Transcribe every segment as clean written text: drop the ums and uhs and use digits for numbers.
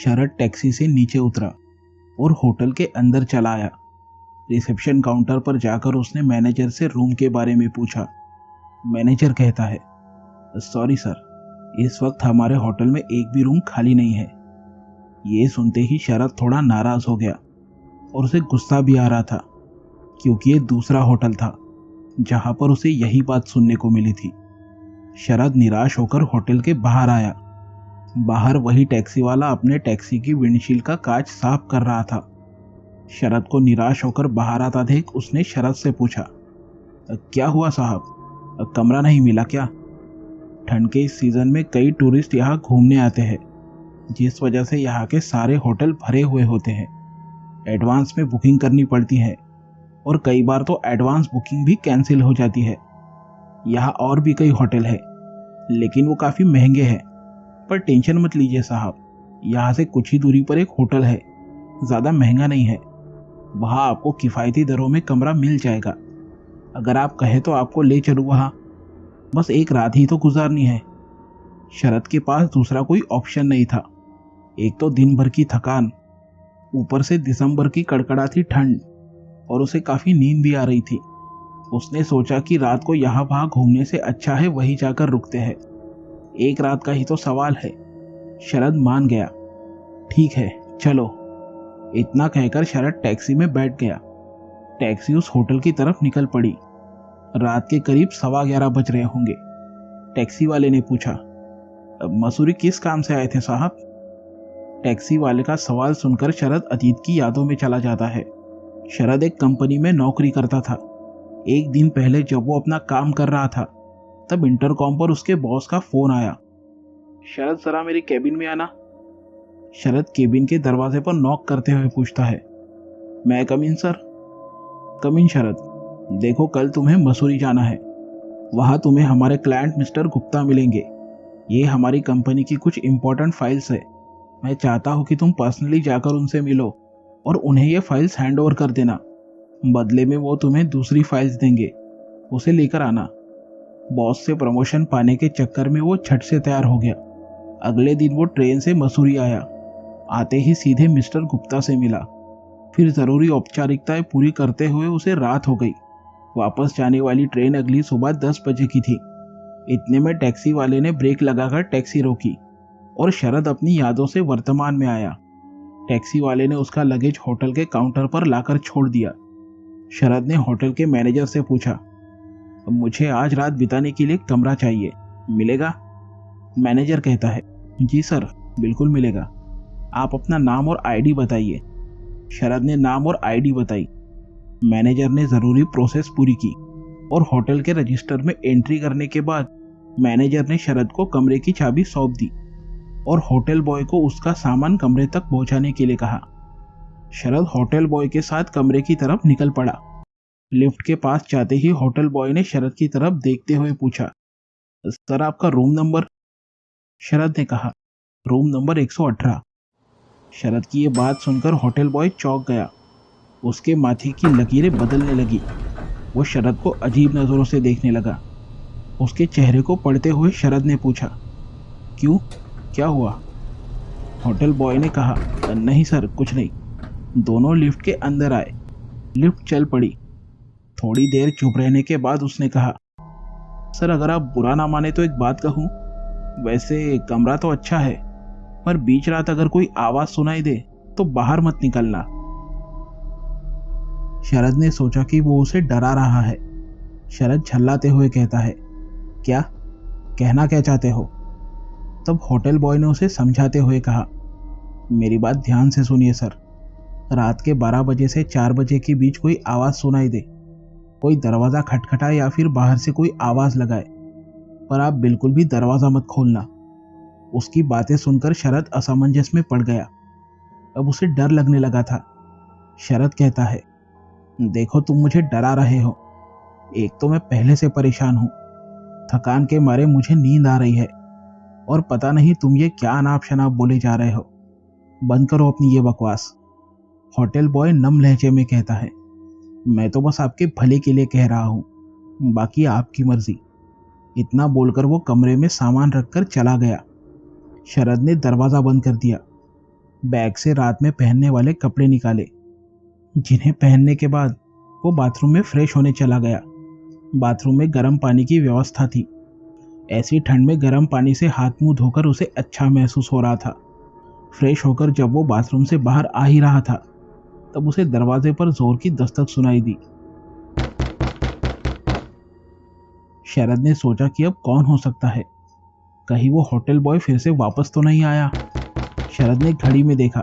शरद taxi से नीचे उतरा और होटल के अंदर चला आया। रिसेप्शन काउंटर पर जाकर उसने मैनेजर से रूम के बारे में पूछा। मैनेजर कहता है, सॉरी सर, इस वक्त हमारे होटल में एक भी रूम खाली नहीं है। ये सुनते ही शरद थोड़ा नाराज हो गया और उसे गुस्सा भी आ रहा था, क्योंकि ये दूसरा होटल था जहां पर उसे यही बात सुनने को मिली थी। शरद निराश होकर होटल के बाहर आया। बाहर वही टैक्सी वाला अपने टैक्सी की विंडशील्ड का कांच साफ कर रहा था। शरद को निराश होकर बाहर आता देख उसने शरद से पूछा, क्या हुआ साहब, कमरा नहीं मिला क्या? ठंड के इस सीजन में कई टूरिस्ट यहाँ घूमने आते हैं, जिस वजह से यहाँ के सारे होटल भरे हुए होते हैं। एडवांस में बुकिंग करनी पड़ती है और कई बार तो एडवांस बुकिंग भी कैंसिल हो जाती है। यहाँ और भी कई होटल है, लेकिन वो काफ़ी महंगे हैं। पर टेंशन मत लीजिए साहब, यहाँ से कुछ ही दूरी पर एक होटल है, ज़्यादा महंगा नहीं है। वहाँ आपको किफ़ायती दरों में कमरा मिल जाएगा। अगर आप कहें तो आपको ले चलूँ वहाँ, बस एक रात ही तो गुजारनी है। शरद के पास दूसरा कोई ऑप्शन नहीं था। एक तो दिन भर की थकान, ऊपर से दिसंबर की कड़कड़ाती ठंड, और उसे काफ़ी नींद भी आ रही थी। उसने सोचा कि रात को यहाँ वहाँ घूमने से अच्छा है वहीं जाकर रुकते हैं। एक रात का ही तो सवाल है। शरद मान गया। ठीक है चलो, इतना कहकर शरद टैक्सी में बैठ गया। टैक्सी उस होटल की तरफ निकल पड़ी। रात के करीब 11:15 बज रहे होंगे। टैक्सी वाले ने पूछा, मसूरी किस काम से आए थे साहब? टैक्सी वाले का सवाल सुनकर शरद अतीत की यादों में चला जाता है। शरद एक कंपनी में नौकरी करता था। एक दिन पहले जब वो अपना काम कर रहा था, तब इंटरकॉम पर उसके बॉस का फोन आया। शरद जरा मेरी केबिन में आना। शरद केबिन के दरवाजे पर नॉक करते हुए पूछता है, मैं कम इन सर? कम इन शरद, देखो कल तुम्हें मसूरी जाना है। वहाँ तुम्हें हमारे क्लाइंट मिस्टर गुप्ता मिलेंगे। ये हमारी कंपनी की कुछ इंपॉर्टेंट फाइल्स है। मैं चाहता हूँ कि तुम पर्सनली जाकर उनसे मिलो और उन्हें ये फाइल्स हैंड ओवर कर देना। बदले में वो तुम्हें दूसरी फाइल्स देंगे, उसे लेकर आना। बॉस से प्रमोशन पाने के चक्कर में वो झट से तैयार हो गया। अगले दिन वो ट्रेन से मसूरी आया। आते ही सीधे मिस्टर गुप्ता से मिला। फिर ज़रूरी औपचारिकताएं पूरी करते हुए उसे रात हो गई। वापस जाने वाली ट्रेन अगली सुबह 10 बजे की थी। इतने में टैक्सी वाले ने ब्रेक लगाकर टैक्सी रोकी और शरद अपनी यादों से वर्तमान में आया। टैक्सी वाले ने उसका लगेज होटल के काउंटर पर लाकर छोड़ दिया। शरद ने होटल के मैनेजर से पूछा, मुझे आज रात बिताने के लिए कमरा चाहिए, मिलेगा? मैनेजर कहता है, जी सर, बिल्कुल मिलेगा। आप अपना नाम और आईडी बताइए। शरद ने नाम और आईडी बताई। मैनेजर ने ज़रूरी प्रोसेस पूरी की और होटल के रजिस्टर में एंट्री करने के बाद मैनेजर ने शरद को कमरे की चाबी सौंप दी और होटल बॉय को उसका सामान कमरे तक पहुंचाने के लिए कहा। शरद होटल बॉय के साथ कमरे की तरफ निकल पड़ा। लिफ्ट के पास जाते ही होटल बॉय ने शरद की तरफ देखते हुए पूछा, सर आपका रूम नंबर? शरद ने कहा, रूम नंबर 118। शरद की ये बात सुनकर होटल बॉय चौंक गया। उसके माथे की लकीरें बदलने लगी। वो शरद को अजीब नज़रों से देखने लगा। उसके चेहरे को पढ़ते हुए शरद ने पूछा, क्यों, क्या हुआ? होटल बॉय ने कहा, नहीं सर, कुछ नहीं। दोनों लिफ्ट के अंदर आए। लिफ्ट चल पड़ी। थोड़ी देर चुप रहने के बाद उसने कहा, सर अगर आप बुरा ना माने तो एक बात कहूँ। वैसे कमरा तो अच्छा है, पर बीच रात अगर कोई आवाज़ सुनाई दे तो बाहर मत निकलना। शरद ने सोचा कि वो उसे डरा रहा है। शरद झल्लाते हुए कहता है, क्या कहना क्या चाहते हो? तब होटल बॉय ने उसे समझाते हुए कहा, मेरी बात ध्यान से सुनिए सर। रात के 12 बजे से 4 बजे के बीच कोई आवाज़ सुनाई दे, कोई दरवाज़ा खटखटाए या फिर बाहर से कोई आवाज़ लगाए, पर आप बिल्कुल भी दरवाज़ा मत खोलना। उसकी बातें सुनकर शरद असमंजस में पड़ गया। अब उसे डर लगने लगा था। शरद कहता है, देखो तुम मुझे डरा रहे हो। एक तो मैं पहले से परेशान हूँ, थकान के मारे मुझे नींद आ रही है, और पता नहीं तुम ये क्या अनाप शनाप बोले जा रहे हो। बंद करो अपनी ये बकवास। होटल बॉय नम लहजे में कहता है, मैं तो बस आपके भले के लिए कह रहा हूँ, बाकी आपकी मर्जी। इतना बोलकर वो कमरे में सामान रखकर चला गया। शरद ने दरवाज़ा बंद कर दिया। बैग से रात में पहनने वाले कपड़े निकाले, जिन्हें पहनने के बाद वो बाथरूम में फ्रेश होने चला गया। बाथरूम में गर्म पानी की व्यवस्था थी। ऐसी ठंड में गर्म पानी से हाथ मुंह धोकर उसे अच्छा महसूस हो रहा था। फ्रेश होकर जब वो बाथरूम से बाहर आ ही रहा था, तब उसे दरवाजे पर जोर की दस्तक सुनाई दी। शरद ने सोचा कि अब कौन हो सकता है, कहीं वो होटल बॉय फिर से वापस तो नहीं आया। शरद ने घड़ी में देखा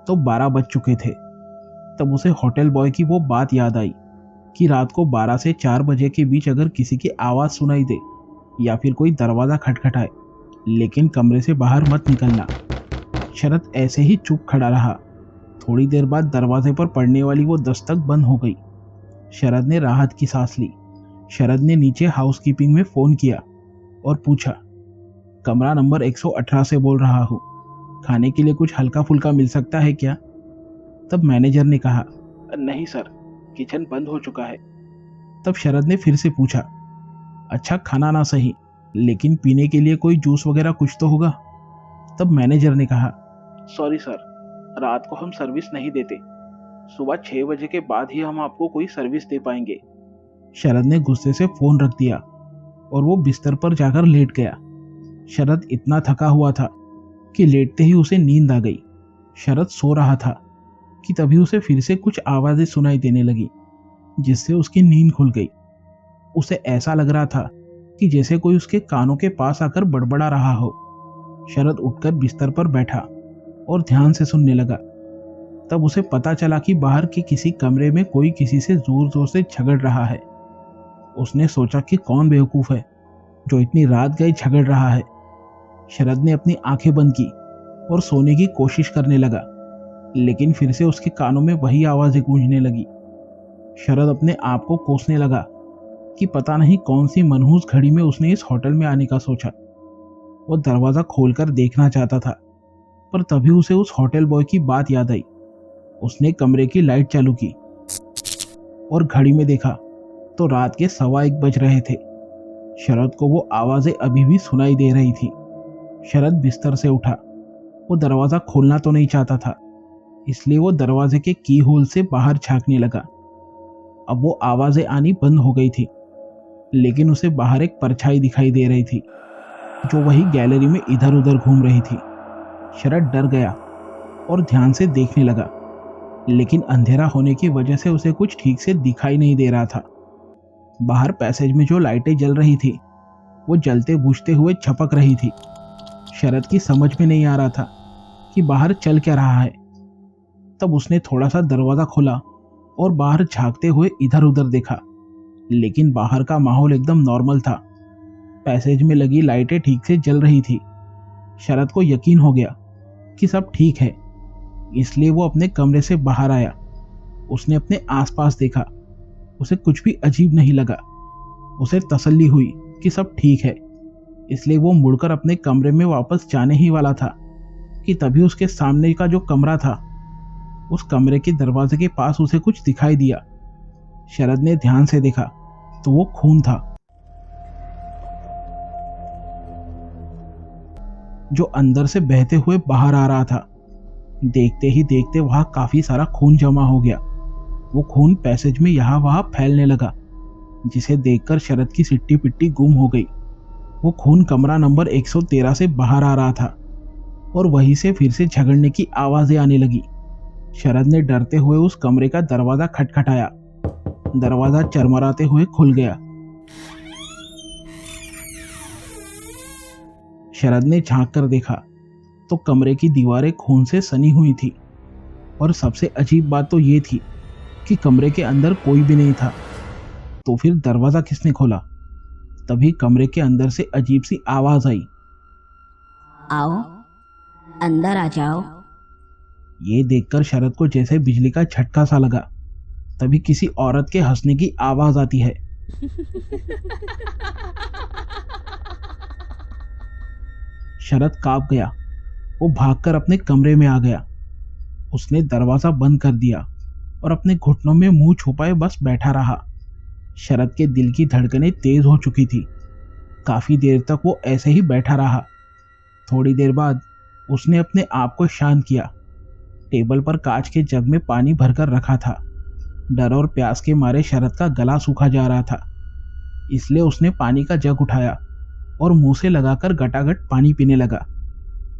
तो 12 बज चुके थे। तब उसे होटल बॉय की वो बात याद आई कि रात को 12 से 4 बजे के बीच अगर किसी की आवाज़ सुनाई दे या फिर कोई दरवाज़ा खटखटाए, लेकिन कमरे से बाहर मत निकलना। शरद ऐसे ही चुप खड़ा रहा। थोड़ी देर बाद दरवाजे पर पड़ने वाली वो दस्तक बंद हो गई। शरद ने राहत की सांस ली। शरद ने नीचे हाउसकीपिंग में फ़ोन किया और पूछा, कमरा नंबर 118 से बोल रहा हूँ, खाने के लिए कुछ हल्का फुल्का मिल सकता है क्या? तब मैनेजर ने कहा, नहीं सर, किचन बंद हो चुका है। तब शरद ने फिर से पूछा, अच्छा खाना ना सही, लेकिन पीने के लिए कोई जूस वगैरह कुछ तो होगा? तब मैनेजर ने कहा, सॉरी सर, रात को हम सर्विस नहीं देते, सुबह 6 बजे के बाद ही हम आपको कोई सर्विस दे पाएंगे। शरद ने गुस्से से फोन रख दिया और वो बिस्तर पर जाकर लेट गया। शरद इतना थका हुआ था कि लेटते ही उसे नींद आ गई। शरद सो रहा था कि तभी उसे फिर से कुछ आवाजें सुनाई देने लगी, जिससे उसकी नींद खुल गई। उसे ऐसा लग रहा था कि जैसे कोई उसके कानों के पास आकर बड़बड़ा रहा हो। शरद उठकर बिस्तर पर बैठा और ध्यान से सुनने लगा। तब उसे पता चला कि बाहर के किसी कमरे में कोई किसी से जोर जोर से झगड़ रहा है। उसने सोचा कि कौन बेवकूफ है जो इतनी रात गए झगड़ रहा है। शरद ने अपनी आंखें बंद की और सोने की कोशिश करने लगा, लेकिन फिर से उसके कानों में वही आवाजें गूंजने लगी। शरद अपने आप को कोसने लगा कि पता नहीं कौन सी मनहूस घड़ी में उसने इस होटल में आने का सोचा। वो दरवाजा खोलकर देखना चाहता था, पर तभी उसे उस होटल बॉय की बात याद आई। उसने कमरे की लाइट चालू की और घड़ी में देखा तो रात के 1:15 बज रहे थे। शरद को वो आवाजें अभी भी सुनाई दे रही थी। शरद बिस्तर से उठा। वो दरवाजा खोलना तो नहीं चाहता था, इसलिए वो दरवाजे के की होल से बाहर झांकने लगा। अब वो आवाजें आनी बंद हो गई थी, लेकिन उसे बाहर एक परछाई दिखाई दे रही थी जो वही गैलरी में इधर उधर घूम रही थी। शरद डर गया और ध्यान से देखने लगा, लेकिन अंधेरा होने की वजह से उसे कुछ ठीक से दिखाई नहीं दे रहा था। बाहर पैसेज में जो लाइटें जल रही थी वो जलते बुझते हुए झपक रही थी। शरद की समझ में नहीं आ रहा था कि बाहर चल क्या रहा है। तब उसने थोड़ा सा दरवाजा खोला और बाहर झांकते हुए इधर उधर देखा, लेकिन बाहर का माहौल एकदम नॉर्मल था। पैसेज में लगी लाइटें ठीक से जल रही थी। शरद को यकीन हो गया कि सब ठीक है, इसलिए वो अपने कमरे से बाहर आया। उसने अपने आसपास देखा, उसे कुछ भी अजीब नहीं लगा। उसे तसल्ली हुई कि सब ठीक है, इसलिए वो मुड़कर अपने कमरे में वापस जाने ही वाला था कि तभी उसके सामने का जो कमरा था, उस कमरे के दरवाजे के पास उसे कुछ दिखाई दिया। शरद ने ध्यान से देखा तो वो खून था, जो अंदर से बहते हुए बाहर आ रहा था। देखते ही देखते वहां काफी सारा खून जमा हो गया। वो खून पैसेज में यहाँ वहां फैलने लगा, जिसे देखकर शरद की सिट्टी पिट्टी गुम हो गई। वो खून कमरा नंबर 113 से बाहर आ रहा था और वहीं से फिर से झगड़ने की आवाजें आने लगी। शरद ने डरते हुए उस कमरे का दरवाजा खटखटाया। दरवाजा चरमराते हुए खुल गया। शरद ने झांक कर देखा तो कमरे की दीवारें खून से सनी हुई थी, और सबसे अजीब बात तो ये थी कि कमरे के अंदर कोई भी नहीं था। तो फिर दरवाजा किसने खोला? तभी कमरे के अंदर से अजीब सी आवाज आई, आओ अंदर आ जाओ। ये देखकर शरद को जैसे बिजली का झटका सा लगा। तभी किसी औरत के हंसने की आवाज आती है। शरद कांप गया। वो भागकर अपने कमरे में आ गया। उसने दरवाजा बंद कर दिया और अपने घुटनों में मुंह छुपाए बस बैठा रहा। शरद के दिल की धड़कनें तेज हो चुकी थी। काफी देर तक वो ऐसे ही बैठा रहा। थोड़ी देर बाद उसने अपने आप को शांत किया टेबल पर कांच के जग में पानी भरकर रखा था। डर और प्यास के मारे शरद का गला सूखा जा रहा था, इसलिए उसने पानी का जग उठाया और मुंह से लगाकर गटागट पानी पीने लगा।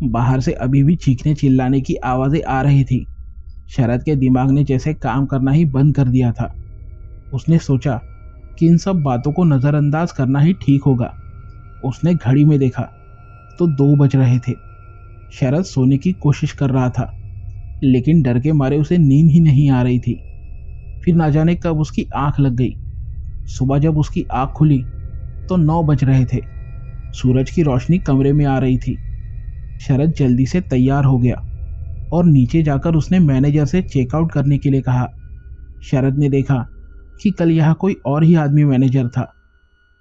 बाहर से अभी भी चीखने चिल्लाने की आवाजें आ रही थी। शरद के दिमाग ने जैसे काम करना ही बंद कर दिया था। उसने सोचा कि इन सब बातों को नजरअंदाज करना ही ठीक होगा। उसने घड़ी में देखा तो 2 बज रहे थे। शरद सोने की कोशिश कर रहा था, लेकिन डर के मारे उसे नींद ही नहीं आ रही थी। फिर ना जाने कब उसकी आंख लग गई। सुबह जब उसकी आंख खुली तो 9 बज रहे थे। सूरज की रोशनी कमरे में आ रही थी। शरद जल्दी से तैयार हो गया और नीचे जाकर उसने मैनेजर से चेकआउट करने के लिए कहा। शरद ने देखा कि कल यहाँ कोई और ही आदमी मैनेजर था।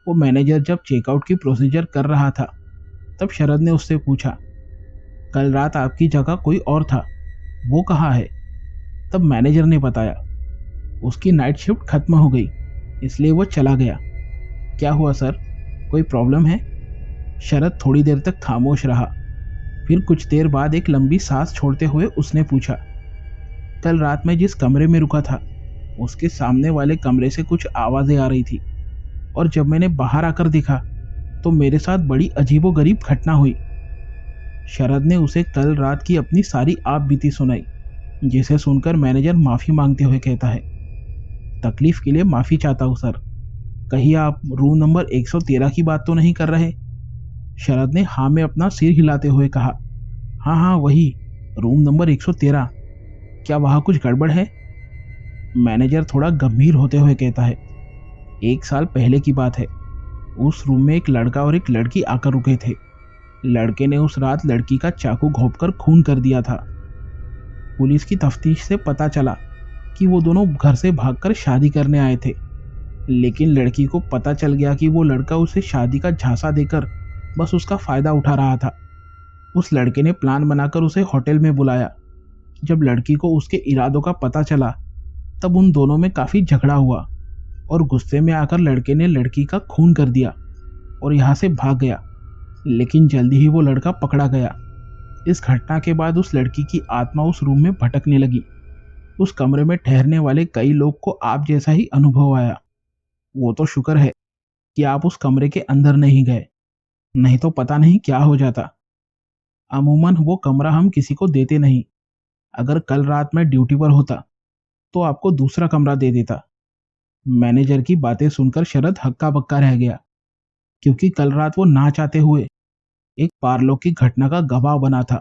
वो मैनेजर जब चेकआउट की प्रोसीजर कर रहा था तब शरद ने उससे पूछा, कल रात आपकी जगह कोई और था, वो कहाँ है? तब मैनेजर ने बताया, उसकी नाइट शिफ्ट खत्म हो गई इसलिए वो चला गया। क्या हुआ सर, कोई प्रॉब्लम है? शरद थोड़ी देर तक खामोश रहा। फिर कुछ देर बाद एक लंबी सांस छोड़ते हुए उसने पूछा, कल रात मैं जिस कमरे में रुका था उसके सामने वाले कमरे से कुछ आवाजें आ रही थी, और जब मैंने बाहर आकर देखा तो मेरे साथ बड़ी अजीबोगरीब घटना हुई। शरद ने उसे कल रात की अपनी सारी आप बीती सुनाई, जिसे सुनकर मैनेजर माफी मांगते हुए कहता है, तकलीफ के लिए माफी चाहता हूँ सर। कहीं आप रूम नंबर 113 की बात तो नहीं कर रहे? शरद ने हाँ में अपना सिर हिलाते हुए कहा, हाँ हाँ वही, रूम नंबर 113। क्या वहाँ कुछ गड़बड़ है? मैनेजर थोड़ा गंभीर होते हुए कहता है, 1 साल पहले की बात है। उस रूम में एक लड़का और एक लड़की आकर रुके थे। लड़के ने उस रात लड़की का चाकू घोंपकर खून कर दिया था। पुलिस की तफ्तीश से पता चला कि वो दोनों घर से भागकर शादी करने आए थे, लेकिन लड़की को पता चल गया कि वो लड़का उसे शादी का झांसा देकर बस उसका फायदा उठा रहा था। उस लड़के ने प्लान बनाकर उसे होटल में बुलाया। जब लड़की को उसके इरादों का पता चला तब उन दोनों में काफी झगड़ा हुआ और गुस्से में आकर लड़के ने लड़की का खून कर दिया और यहाँ से भाग गया, लेकिन जल्दी ही वो लड़का पकड़ा गया। इस घटना के बाद उस लड़की की आत्मा उस रूम में भटकने लगी। उस कमरे में ठहरने वाले कई लोग को आप जैसा ही अनुभव आया। वो तो शुक्र है कि आप उस कमरे के अंदर नहीं गए, नहीं तो पता नहीं क्या हो जाता। अमूमन वो कमरा हम किसी को देते नहीं। अगर कल रात मैं ड्यूटी पर होता तो आपको दूसरा कमरा दे देता। मैनेजर की बातें सुनकर शरद हक्का बक्का रह गया, क्योंकि कल रात वो ना चाहते हुए एक पारलौकिक घटना का गवाह बना था।